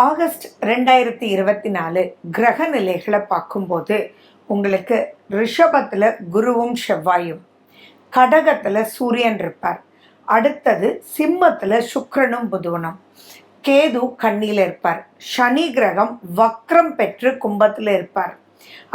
August 2024 கிரக நிலைகளை பார்க்கும்போது உங்களுக்கு ரிஷபத்தில் குருவும் செவ்வாயும், கடகத்தில் சூரியன் இருப்பார், அடுத்தது சிம்மத்தில் சுக்கிரனும் புதனும், கேது கண்ணியில் இருப்பார், சனி கிரகம் வக்ரம் பெற்று கும்பத்தில் இருப்பார்,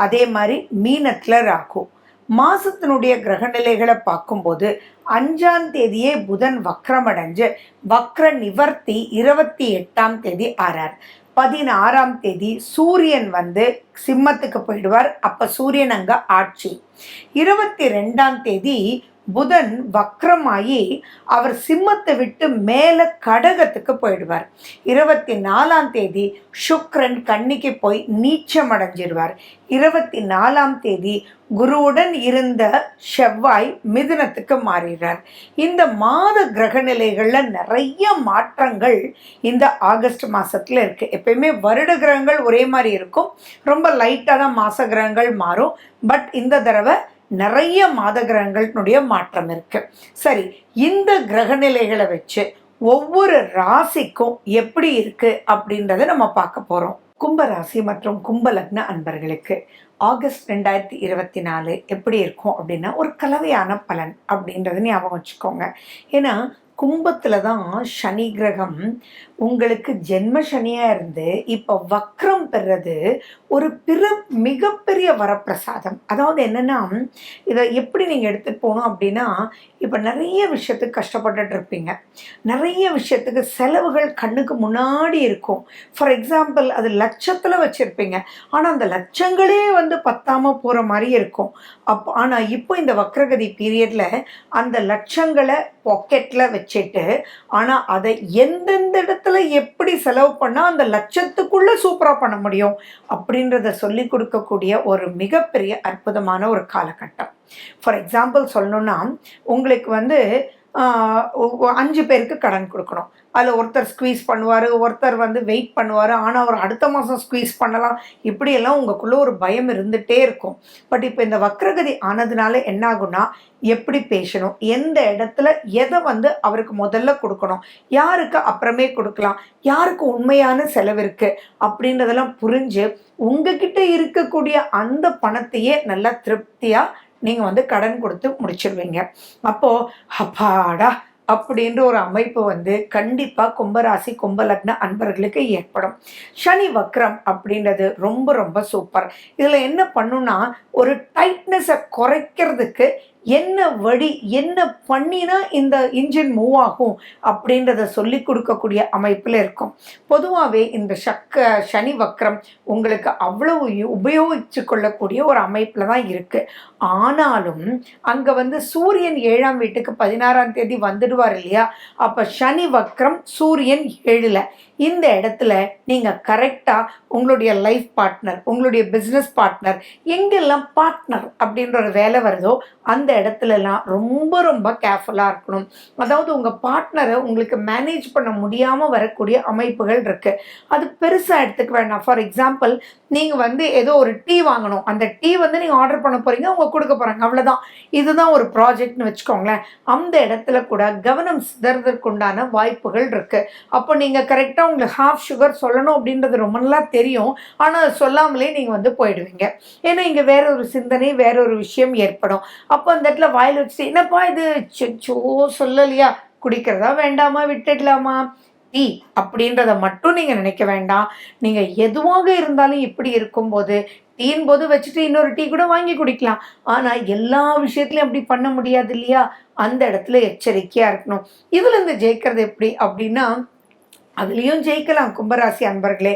அதே மாதிரி மீனத்தில் ராகு. மாசத்தினுடைய கிரக நிலைகளை பார்க்கும்போது 5ஆம் தேதியே புதன் வக்ரம் அடைஞ்சு வக்ர நிவர்த்தி 28ஆம் தேதி ஆறார். 16ஆம் தேதி சூரியன் சிம்மத்துக்கு போயிடுவார். அப்ப சூரியன் அங்க ஆட்சி. 22ஆம் தேதி புதன் வக்ரமாயி அவர் சிம்மத்தை விட்டு மேல கடகத்துக்கு போயிடுவார். 24ஆம் தேதி சுக்கிரன் கன்னிக்கு போய் நீச்சம் அடைஞ்சிடுவார். 24ஆம் தேதி குருவுடன் இருந்த செவ்வாய் மிதுனத்துக்கு மாறுகிறார். இந்த மாத கிரக நிலைகள்ல நிறைய மாற்றங்கள் இந்த ஆகஸ்ட் மாசத்துல இருக்கு. எப்பயுமே வருட கிரகங்கள் ஒரே மாதிரி இருக்கும், ரொம்ப லைட்டா தான் மாச கிரகங்கள் மாறும். பட் இந்த தடவை நிறைய மாத கிரகங்களுடைய மாற்றம் இருக்கு. சரி, இந்த கிரக நிலைகளை வச்சு ஒவ்வொரு ராசிக்கும் எப்படி இருக்கு அப்படின்றத நம்ம பார்க்க போறோம். கும்பராசி மற்றும் கும்பலக்ன அன்பர்களுக்கு ஆகஸ்ட் 2024 எப்படி இருக்கும் அப்படின்னா ஒரு கலவையான பலன் அப்படின்றத ஞாபகம் வச்சுக்கோங்க. ஏன்னா கும்பத்தில் தான் சனி கிரகம் உங்களுக்கு ஜென்ம சனியாக இருந்து இப்போ வக்ரம் பெறது ஒரு மிகப்பெரிய வரப்பிரசாதம். அதாவது என்னென்னா, இதை எப்படி நீங்கள் எடுத்துகிட்டு போகணும் அப்படின்னா, இப்போ நிறைய விஷயத்துக்கு கஷ்டப்பட்டுட்டு இருப்பீங்க, நிறைய விஷயத்துக்கு செலவுகள் கண்ணுக்கு முன்னாடி இருக்கும். ஃபார் எக்ஸாம்பிள், அது லட்சத்தில் வச்சுருப்பீங்க, ஆனால் அந்த லட்சங்களே பத்தாமல் போகிற மாதிரி இருக்கும். ஆனால் இப்போ இந்த வக்ரகதி பீரியடில் அந்த லட்சங்களை பாக்கெட்டில் வச்சுட்டு, ஆனால் அதை எந்தெந்த இடத்துல எப்படி செலவு பண்ணால் அந்த லட்சத்துக்குள்ளே சூப்பராக பண்ண முடியும் அப்படின்றத சொல்லி கொடுக்கக்கூடிய ஒரு மிகப்பெரிய அற்புதமான ஒரு காலகட்டம். ஃபார் எக்ஸாம்பிள் சொல்லணும்னா, உங்களுக்கு 5 பேருக்கு கடன் கொடுக்கணும். அதில் ஒருத்தர் ஸ்குவீஸ் பண்ணுவார், ஒருத்தர் வெயிட் பண்ணுவார், ஆனால் அவர் அடுத்த மாதம் ஸ்குவீஸ் பண்ணலாம். இப்படியெல்லாம் உங்களுக்குள்ள ஒரு பயம் இருந்துகிட்டே இருக்கும். பட் இப்போ இந்த வக்ரகதி ஆனதுனால என்ன ஆகும்னா, எப்படி பேசணும், எந்த இடத்துல எதை அவருக்கு முதல்ல கொடுக்கணும், யாருக்கு அப்புறமே கொடுக்கலாம், யாருக்கு உண்மையான செலவு இருக்குது அப்படின்றதெல்லாம் புரிஞ்சு உங்ககிட்ட இருக்கக்கூடிய அந்த பணத்தையே நல்லா திருப்தியாக நீங்கள் கடன் கொடுத்து முடிச்சிடுவீங்க. அப்போது அப்பாடா அப்படின்ற ஒரு அமைப்பு கண்டிப்பாக கும்பராசி கும்பலக்ன அன்பர்களுக்கு ஏற்படும். சனி வக்ரம் அப்படின்றது ரொம்ப ரொம்ப சூப்பர். இதில் என்ன பண்ணுன்னா, ஒரு டைட்னஸை குறைக்கிறதுக்கு என்ன வழி, என்ன பண்ணினா இந்த இன்ஜின் மூவ் ஆகும் அப்படின்றத சொல்லி கொடுக்கக்கூடிய அமைப்பில் இருக்கும். பொதுவாகவே இந்த சனி வக்ரம் உங்களுக்கு அவ்வளவு உபயோகிச்சு கொள்ளக்கூடிய ஒரு அமைப்பில் தான் இருக்குது. ஆனாலும் அங்கே சூரியன் 7ஆம் வீட்டுக்கு 16ஆம் தேதி வந்துடுவார் இல்லையா? அப்போ சனி வக்ரம் சூரியன் 7ல். இந்த இடத்துல நீங்கள் கரெக்டாக உங்களுடைய லைஃப் பார்ட்னர், உங்களுடைய பிஸ்னஸ் பார்ட்னர், எங்கெல்லாம் பார்ட்னர் அப்படின்ற ஒரு வேலை வருதோ அந்த இடத்துலலாம் ரொம்ப ரொம்ப கேர்ஃபுல்லாக இருக்கணும். அதாவது உங்கள் பார்ட்னரை உங்களுக்கு மேனேஜ் பண்ண முடியாமல் வரக்கூடிய அமைப்புகள் இருக்குது. அது பெருசாக எடுத்துக்க வேண்டாம். ஃபார் எக்ஸாம்பிள், நீங்கள் ஏதோ ஒரு டீ வாங்கணும், அந்த டீ நீங்கள் ஆர்டர் பண்ண போகிறீங்க, அவங்க கொடுக்க போகிறாங்க, அவ்வளோதான். இதுதான் ஒரு ப்ராஜெக்ட்னு வச்சுக்கோங்களேன். அந்த இடத்துல கூட கவனம் சிதறதற்குண்டான வாய்ப்புகள் இருக்குது. அப்போ நீங்கள் கரெக்டாக உங்களுக்கு ஹாஃப் சுகர் சொல்லணும் அப்படின்றது ரொம்ப நல்லா தெரியும், ஆனால் அது சொல்லாமலே நீங்கள் போயிடுவீங்க. ஏன்னா இங்கே வேற ஒரு சிந்தனை, வேற ஒரு விஷயம் ஏற்படும். அப்போ அந்த இடத்துல வாயில் வச்சுட்டு, என்னப்பா இது சோ சொல்லலையா, குடிக்கிறதா வேண்டாமா, விட்டுடலாமா, டீ அப்படின்றத மட்டும் நீங்கள் நினைக்க வேண்டாம். நீங்கள் எதுவாக இருந்தாலும் இப்படி இருக்கும்போது டீன் போது வச்சுட்டு இன்னொரு டீ கூட வாங்கி குடிக்கலாம். ஆனால் எல்லா விஷயத்துலையும் அப்படி பண்ண முடியாது இல்லையா? அந்த இடத்துல எச்சரிக்கையாக இருக்கணும். இதுலேருந்து ஜெயிக்கிறது எப்படி அப்படின்னா, அதுலேயும் ஜெயிக்கலாம் கும்பராசி அன்பர்களே.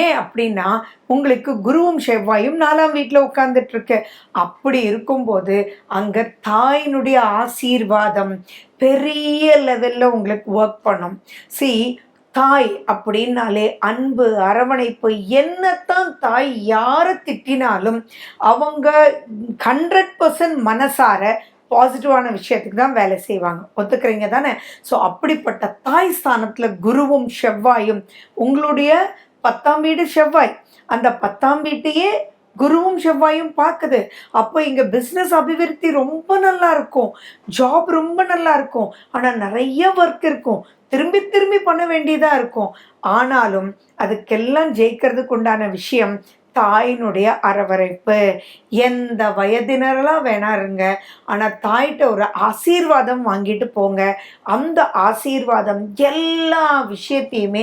ஏன் அப்படின்னா, உங்களுக்கு குருவும் செவ்வாயும் 4ஆம் வீட்டில் உட்கார்ந்துட்டுருக்கு. அப்படி இருக்கும்போது அங்கே தாயினுடைய ஆசீர்வாதம் பெரிய லெவலில் உங்களுக்கு ஒர்க் பண்ணும். தாய் அப்படின்னாலே அன்பு, அரவணைப்பு. என்னத்தான் தாய் யாரை திட்டினாலும் அவங்க 100% மனசார பாசிட்டிவான விஷயத்துக்கு தான் வேலை செய்வாங்க. ஒத்துக்கிறீங்க தானே? ஸோ அப்படிப்பட்ட தாய் ஸ்தானத்தில் குருவும் செவ்வாயும், உங்களுடைய 10ஆம் வீடு செவ்வாய், அந்த 10ஆம் வீட்டையே குருவும் செவ்வாயும் பார்க்குது. அப்போ இங்கே பிஸ்னஸ் அபிவிருத்தி ரொம்ப நல்லா இருக்கும், ஜாப் ரொம்ப நல்லா இருக்கும். ஆனால் நிறைய ஒர்க் இருக்கும், திரும்பி திரும்பி பண்ண வேண்டியதாக இருக்கும். ஆனாலும் அதுக்கெல்லாம் ஜெயிக்கிறதுக்கு உண்டான விஷயம் தாயினுடைய அரவணைப்பு. எந்த வயதினரெல்லாம் வேணா இருங்க, ஆனால் தாயிட்ட ஒரு ஆசீர்வாதம் வாங்கிட்டு போங்க. அந்த ஆசீர்வாதம் எல்லா விஷயத்தையுமே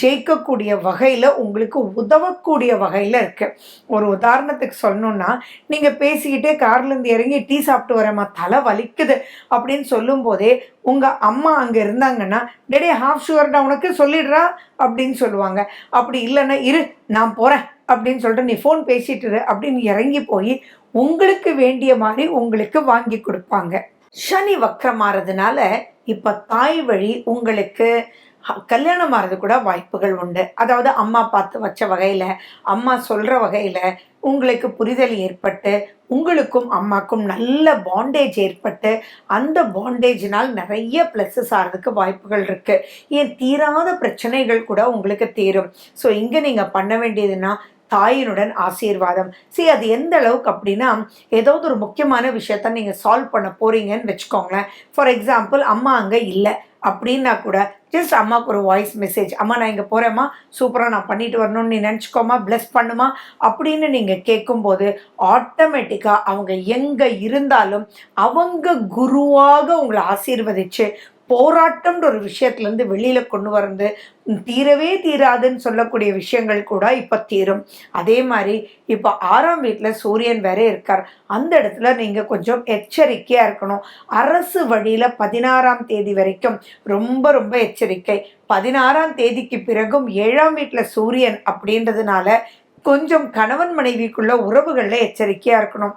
ஜெயிக்கக்கூடிய வகையில், உங்களுக்கு உதவக்கூடிய வகையில் இருக்குது. ஒரு உதாரணத்துக்கு சொல்லணுன்னா, நீங்கள் பேசிக்கிட்டே கார்லேருந்து இறங்கி டீ சாப்பிட்டு வரேம்மா தலை வலிக்குது அப்படின்னு சொல்லும்போதே உங்கள் அம்மா அங்கே இருந்தாங்கன்னா, டேடே ஹாஃப் ஷுகர்டா உனக்கு சொல்லிடுறா அப்படின்னு சொல்லுவாங்க. அப்படி இல்லைன்னா, இரு நான் போகிறேன் அப்படின்னு சொல்லிட்டு நீ ஃபோன் பேசிட்டு இரு அப்படின்னு இறங்கி போய் உங்களுக்கு வேண்டிய மாதிரி உங்களுக்கு வாங்கி கொடுப்பாங்க. சனி வக்கரமாறதுனால இப்போ தாய் வழி உங்களுக்கு கல்யாணம் ஆகிறது கூட வாய்ப்புகள் உண்டு. அதாவது அம்மா பார்த்து வச்ச வகையில், அம்மா சொல்கிற வகையில் உங்களுக்கு புரிதல் ஏற்பட்டு, உங்களுக்கும் அம்மாக்கும் நல்ல பாண்டேஜ் ஏற்பட்டு, அந்த பாண்டேஜினால் நிறைய ப்ளஸஸ் ஆகிறதுக்கு வாய்ப்புகள் இருக்குது. ஏன் தீராத பிரச்சனைகள் கூட உங்களுக்கு தீரும். ஸோ இங்கே நீங்கள் பண்ண வேண்டியதுன்னா தாயினுடன் ஆசீர்வாதம். சரி, அது எந்த அளவுக்கு அப்படின்னா, ஏதாவது ஒரு முக்கியமான விஷயத்த நீங்கள் சால்வ் பண்ண போகிறீங்கன்னு வச்சுக்கோங்களேன். ஃபார் எக்ஸாம்பிள், அம்மா அங்கே இல்லை அப்படின்னா கூட ஜஸ்ட் அம்மாவுக்கு ஒரு வாய்ஸ் மெசேஜ், அம்மா நான் இங்கே போகிறேம்மா, சூப்பராக நான் பண்ணிட்டு வரணும்னு நீ நினச்சிக்கோமா, ப்ளஸ் பண்ணுமா அப்படின்னு நீங்கள் கேட்கும்போது ஆட்டோமேட்டிக்காக அவங்க எங்கே இருந்தாலும் அவங்க குருவாக உங்களை ஆசீர்வதித்து போராட்டம்ன்ற ஒரு விஷயத்துலேருந்து வெளியில் கொண்டு வந்து தீரவே தீராதுன்னு சொல்லக்கூடிய விஷயங்கள் கூட இப்போ தீரும். அதே மாதிரி இப்போ 6ஆம் வீட்டில் சூரியன் வேற இருக்கார். அந்த இடத்துல நீங்கள் கொஞ்சம் எச்சரிக்கையாக இருக்கணும். அரசு வழியில் 16ஆம் தேதி வரைக்கும் ரொம்ப ரொம்ப எச்சரிக்கை. 16ஆம் தேதிக்கு பிறகும் 7ஆம் வீட்டில் சூரியன் அப்படின்றதுனால கொஞ்சம் கணவன் மனைவிக்குள்ள உறவுகளில் எச்சரிக்கையாக இருக்கணும்.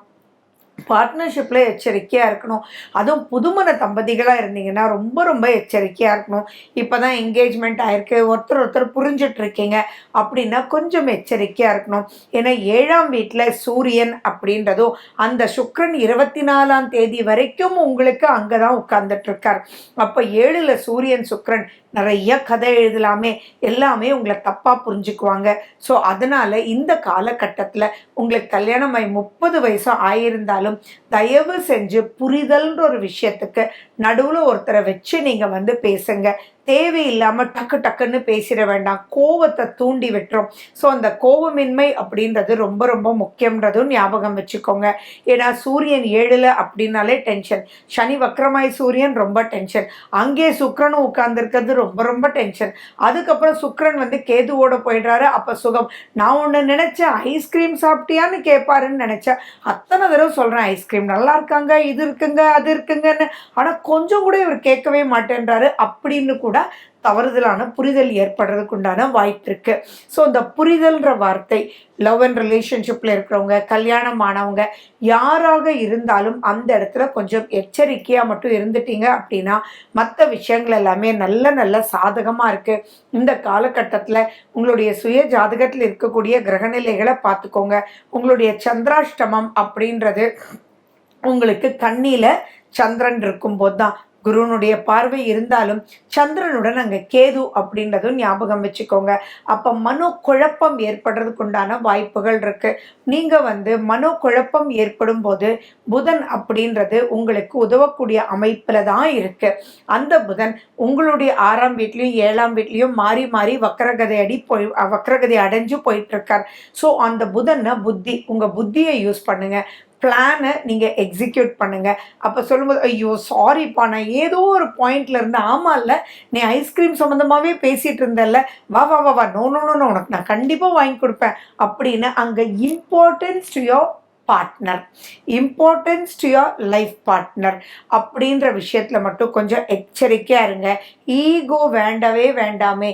பார்ட்னர்ஷிப்பில் எச்சரிக்கையாக இருக்கணும். அதுவும் புதுமண தம்பதிகளாக இருந்தீங்கன்னா ரொம்ப ரொம்ப எச்சரிக்கையாக இருக்கணும். இப்போ தான் என்கேஜ்மெண்ட் ஆகிருக்கு, ஒருத்தர் புரிஞ்சிட்ருக்கீங்க அப்படின்னா கொஞ்சம் எச்சரிக்கையாக இருக்கணும். ஏன்னா 7ஆம் வீட்டில் சூரியன் அப்படின்றதும் அந்த சுக்கிரன் 24ஆம் தேதி வரைக்கும் உங்களுக்கு அங்கே தான் உட்கார்ந்துட்டுருக்கார். அப்போ 7ல் சூரியன் சுக்கிரன் நிறைய கதை எழுதலாமே, எல்லாமே உங்களை தப்பாக புரிஞ்சுக்குவாங்க. ஸோ அதனால் இந்த காலகட்டத்தில் உங்களுக்கு கல்யாணம் ஆகி 30 வயசு ஆகியிருந்தாலும் தயவு செஞ்சு புரிதல்ன்ற ஒரு விஷயத்துக்கு நடுவில் ஒருத்தரை வச்சு நீங்கள் வந்து பேசுங்க. தேவையில்லாமல் டக்கு டக்குன்னு பேசிட வேண்டாம், கோவத்தை தூண்டி விட்டுரும். ஸோ அந்த கோவமின்மை அப்படின்றது ரொம்ப ரொம்ப முக்கியன்றதும் ஞாபகம் வச்சுக்கோங்க. ஏன்னா சூரியன் 7ல் அப்படின்னாலே டென்ஷன், சனி வக்ரமாய் சூரியன் ரொம்ப டென்ஷன், அங்கே சுக்கிரனும் உட்கார்ந்துருக்கிறது ரொம்ப ரொம்ப டென்ஷன். அதுக்கப்புறம் சுக்கிரன் வந்து கேதுவோட போயிடுறாரு, அப்போ சுகம். நான் ஒன்று நினச்சேன், ஐஸ்கிரீம் சாப்பிட்டியான்னு கேட்பாருன்னு நினச்சேன். அத்தனை தடவை சொல்கிறேன் ஐஸ்கிரீம் நல்லா இருக்காங்க, இது இருக்குங்க அது இருக்குங்கன்னு, ஆனால் கொஞ்சம் கூட இவர் கேட்கவே மாட்டேன்றாரு அப்படின்னு கூட தவறுதலான புரிதல் ஏற்படுறதுக்கு உண்டான வாய்ப்பு இருக்கு. ஸோ இந்த புரிதல்ன்ற வார்த்தை லவ் அண்ட் ரிலேஷன்ஷிப்பில் இருக்கிறவங்க, கல்யாணம் ஆனவங்க யாராக இருந்தாலும் அந்த இடத்துல கொஞ்சம் எச்சரிக்கையாக மட்டும் இருந்துட்டீங்க அப்படின்னா மற்ற விஷயங்கள் எல்லாமே நல்ல நல்ல சாதகமாக இருக்குது. இந்த காலகட்டத்தில் உங்களுடைய சுய ஜாதகத்தில் இருக்கக்கூடிய கிரகநிலைகளை பார்த்துக்கோங்க. உங்களுடைய சந்திராஷ்டமம் அப்படின்றது உங்களுக்கு கண்ணியில் சந்திரன் இருக்கும்போது தான். குருனுடைய பார்வை இருந்தாலும் சந்திரனுடன் அங்கே கேது அப்படின்றதும் ஞாபகம் வச்சுக்கோங்க. அப்போ மனோக்குழப்பம் ஏற்படுறதுக்கு உண்டான வாய்ப்புகள் இருக்குது. நீங்கள் வந்து மனோக்குழப்பம் ஏற்படும் போது புதன் அப்படின்றது உங்களுக்கு உதவக்கூடிய அமைப்பில் தான் இருக்குது. அந்த புதன் உங்களுடைய 6ஆம் வீட்லேயும் 7ஆம் வீட்லேயும் மாறி மாறி வக்ரகதை அடைஞ்சு போயிட்டுருக்கார். ஸோ அந்த புதனை உங்கள் புத்தியை யூஸ் பண்ணுங்கள், பிளானை நீங்கள் எக்ஸிக்யூட் பண்ணுங்கள். அப்போ சொல்லும்போது ஐயோ சாரிப்பா நான் ஏதோ ஒரு பாயிண்ட்ல இருந்து, ஆமாம் இல்லை நீ ஐஸ்கிரீம் சம்மந்தமாகவே பேசிகிட்டு இருந்தல்ல, வா வா வா வா நோ நோ நோ உனக்கு நான் கண்டிப்பாக வாங்கி கொடுப்பேன் அப்படின்னு அங்கே importance to your partner, importance to your life partner அப்படின்ற விஷயத்தில் மட்டும் கொஞ்சம் எச்சரிக்கையாக இருங்க. ஈகோ வேண்டவே வேண்டாமே.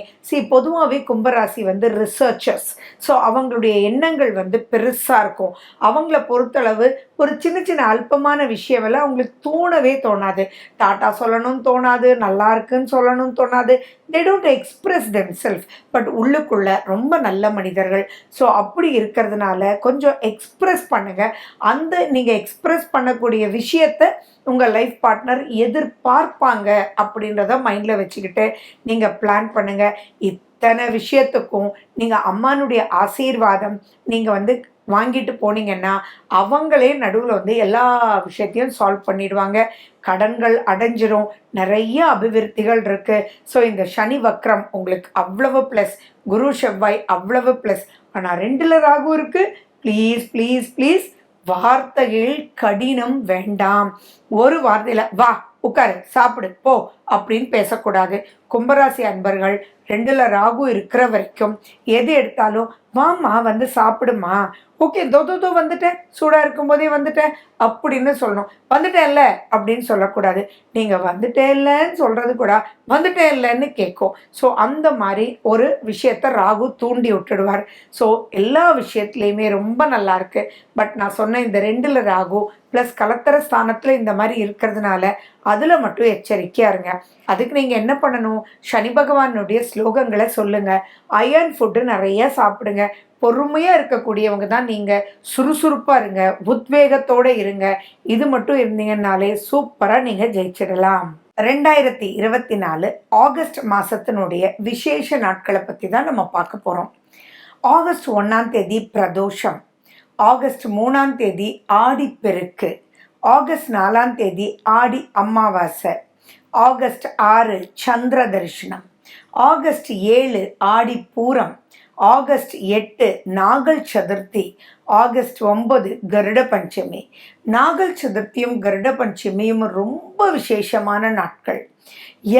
பொதுவாகவே கும்பராசி வந்து ரிசர்ச்சர்ஸ். ஸோ அவங்களுடைய எண்ணங்கள் வந்து பெருசாக இருக்கும். அவங்கள பொறுத்தளவு ஒரு சின்ன சின்ன அல்பமான விஷயமெல்லாம் அவங்களுக்கு தோணவே தோணாது. டாட்டா சொல்லணும்னு தோணாது, நல்லா இருக்குன்னு சொல்லணும்னு தோணாது. They don't express them self. But உள்ளுக்குள்ள ரொம்ப நல்ல மனிதர்கள். ஸோ அப்படி இருக்கிறதுனால கொஞ்சம் எக்ஸ்பிரஸ் பண்ணுங்க. அந்த நீங்கள் எக்ஸ்பிரஸ் பண்ணக்கூடிய விஷயத்தை உங்கள் லைஃப் பார்ட்னர் எதிர்பார்ப்பாங்க அப்படின்றத மைண்டில் வச்சுக்கிட்டு நீங்கள் பிளான் பண்ணுங்கள். இத்தனை விஷயத்துக்கும் நீங்கள் அம்மானுடைய ஆசீர்வாதம், நீங்கள் வந்து வாங்கிட்டு போனீங்கன்னா அவங்களே நடுவில் வந்து எல்லா விஷயத்தையும் சால்வ் பண்ணிடுவாங்க. கடன்கள் அடைஞ்சிரும். நிறைய அபிவிருத்திகள் இருக்குது. ஸோ இந்த சனி வக்ரம் உங்களுக்கு அவ்வளவு ப்ளஸ், குரு செவ்வாய் அவ்வளவு ப்ளஸ். ஆனால் 2ல் ராகு இருக்குது. ப்ளீஸ் ப்ளீஸ் ப்ளீஸ் வார்த்தைகள் கடினம் வேண்டாம். ஒரு வார்த்தையில் வா உட்காரு சாப்பிடு போ அப்படின்னு பேசக்கூடாது. கும்பராசி அன்பர்கள் 2ல் ராகு இருக்கிற வரைக்கும் எது எடுத்தாலும் வாமா வந்து சாப்பிடுமா, ஓகே தோ தோ தோ வந்துட்டேன், சூடாக இருக்கும்போதே வந்துட்டேன் அப்படின்னு சொல்லணும். வந்துட்டேன்ல அப்படின்னு சொல்லக்கூடாது. நீங்கள் வந்துட்டேன் இல்லைன்னு சொல்கிறது கூட வந்துட்டேன் இல்லைன்னு கேட்கும். ஸோ அந்த மாதிரி ஒரு விஷயத்த ராகு தூண்டி விட்டுடுவார். ஸோ எல்லா விஷயத்துலையுமே ரொம்ப நல்லா இருக்கு. பட் நான் சொன்ன இந்த 2ல் ராகு ப்ளஸ் கலத்தர ஸ்தானத்தில் இந்த மாதிரி இருக்கிறதுனால அதில் மட்டும் எச்சரிக்கையாக இருங்க. அதுக்கு நீங்கள் என்ன பண்ணணும், சனி பகவானுடைய ஸ்லோகங்களை சொல்லுங்கள். அயர்ன் ஃபுட்டு நிறைய சாப்பிடுங்க. பொறுமையாக இருக்கக்கூடியவங்க தான் நீங்கள். சுறுசுறுப்பாக இருங்க, உத்வேகத்தோடு இருங்க. இது மட்டும் இருந்தீங்கன்னாலே சூப்பராக நீங்கள் ஜெயிச்சிடலாம். 2024 ஆகஸ்ட் மாதத்தினுடைய விசேஷ நாட்களை பற்றி தான் நம்ம பார்க்க போகிறோம். ஆகஸ்ட் 1ஆம் தேதி பிரதோஷம், ஆகஸ்ட் 3ஆம் தேதி ஆடிப்பெருக்கு, ஆகஸ்ட் 4ஆம் தேதி ஆடி அமாவாசை, ஆகஸ்ட் 6 சந்திர தரிசனம், ஆகஸ்ட் 7 ஆடி பூரம், ஆகஸ்ட் 8 நாகல் சதுர்த்தி, ஆகஸ்ட் 9 கருட பஞ்சமி. நாகல் சதுர்த்தியும் கருட பஞ்சமியும் ரொம்ப விசேஷமான நாட்கள்.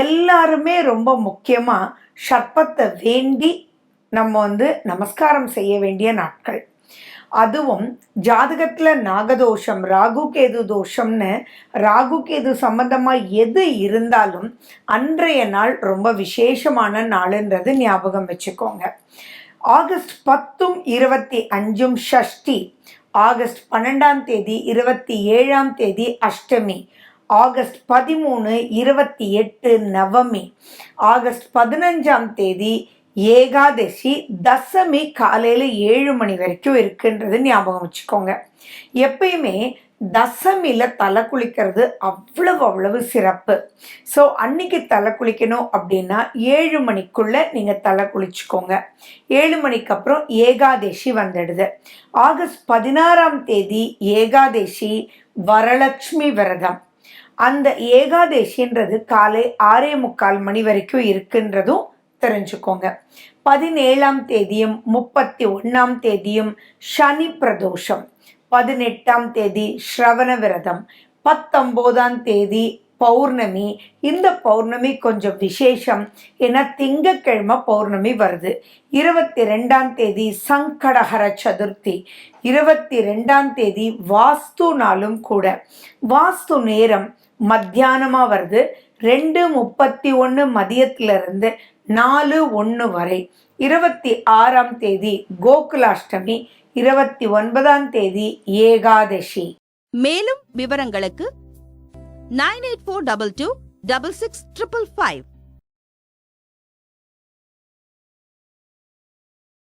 எல்லாருமே ரொம்ப முக்கியமாக சர்ப்பத்தை வேண்டி நம்ம வந்து நமஸ்காரம் செய்ய வேண்டிய நாட்கள். அதுவும் ஜாதகத்தில் நாகதோஷம், ராகு கேது தோஷம்னு ராகு கேது சம்பந்தமாக எது இருந்தாலும் அன்றைய நாள் ரொம்ப விசேஷமான நாளுன்றது ஞாபகம் வச்சுக்கோங்க. ஆகஸ்ட் 10, 25 ஷஷ்டி, ஆகஸ்ட் 12ஆம் தேதி 27ஆம் தேதி அஷ்டமி, ஆகஸ்ட் 13, 28 நவமி, ஆகஸ்ட் 15ஆம் தேதி ஏகாதசி, தசமி காலையில் 7 மணி வரைக்கும் இருக்குன்றது ஞாபகம் வச்சுக்கோங்க. எப்பயுமே தசமியில் தலை குளிக்கிறது அவ்வளவு சிறப்பு. ஸோ அன்னைக்கு தலை குளிக்கணும் அப்படின்னா 7 மணிக்குள்ளே நீங்கள் தலை குளிச்சுக்கோங்க. 7 மணிக்கு அப்புறம் ஏகாதசி வந்துடுது. ஆகஸ்ட் 16ஆம் தேதி ஏகாதசி, வரலட்சுமி விரதம். அந்த ஏகாதசின்றது காலை 6:45 மணி வரைக்கும் இருக்குன்றதும் தெரிஞ்சுக்கோங்க. 17ஆம் தேதியும் 31ஆம் தேதியும் சனி பிரதோஷம், 18ஆம் தேதி ஸ்ரவண விரதம், 19ஆம் தேதி பௌர்ணமி. இந்த பௌர்ணமி கொஞ்சம் விசேஷம், ஏன்னா திங்கக்கிழமை பௌர்ணமி வருது. 22ஆம் தேதி சங்கடஹர சதுர்த்தி, 22ஆம் தேதி வாஸ்து நாளும் கூட. வாஸ்து நேரம் மத்தியானமாக வருது. 2:31 மதியத்திலிருந்து 4:01 வரை. 26ஆம் தேதி கோகுலாஷ்டமி, 29ஆம் தேதி ஏகாதசி. மேலும் விவரங்களுக்கு 9842266555